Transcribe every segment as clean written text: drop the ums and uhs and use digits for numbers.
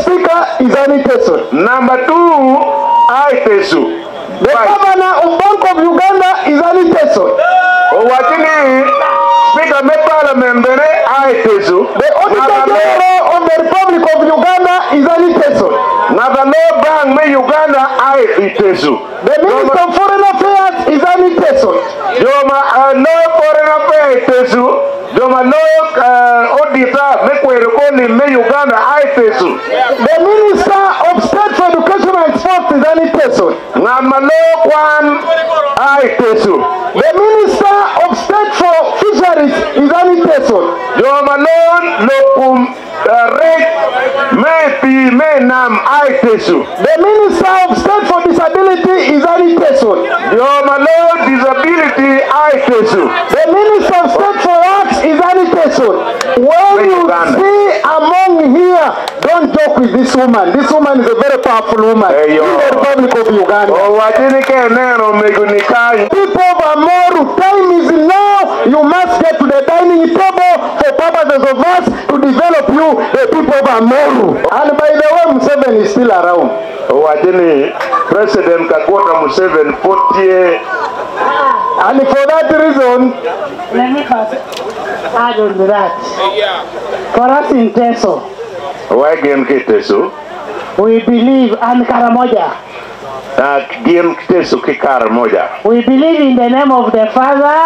Speaker is Aniteso. Number 2, Aitesu. The Governor of Bank of Uganda is Aniteso. Owatini Speaker me Parliament bene Aitesu. The Auditor General of the Republic of Uganda is Aniteso. Nagalo Bank me Uganda Aitesu. The Minister of Foreign Affairs is Aniteso. Joma no Foreign Affairs Aitesu. Joma no Auditor me Kwerokoni me Uganda Aitesu. The Minister of State for Education and Sports is Aniteso. Namalo Kwan Aitesu. The Minister of State for Fisheries is Aniteso. Joma no Lokum Rek me Nam Aitesu. The Minister of State for Disability is Aniteso. Joma no Disability Aitesu. The Minister of State for Works is Aniteso. When you see among here, don't joke with this woman. This woman is a very powerful woman in the Republic of Uganda. People of Amoru, time is now. You must get to the dining table for purposes of us to develop you, the people of Amoru. And by the way, Museveni is still around. President Kaguta Museveni 40. And for that reason, let me first add on to that. For us in Teso, we believe, and Karamoja, we believe in the name of the Father,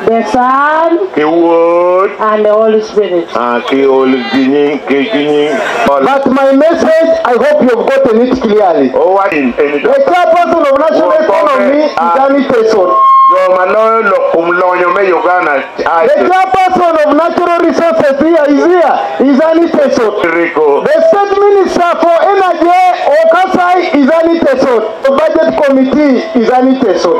the Son, and the Holy Spirit. But my message, I hope you've gotten it clearly. The chairperson of national economy is Aniteso. The chairperson of natural resources is Aniteso. The state minister for energy, Okasai, is Aniteso. The budget committee is Aniteso.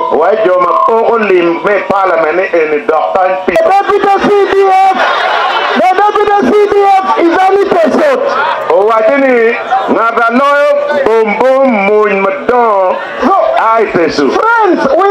The deputy CDF is Aniteso. Friends, we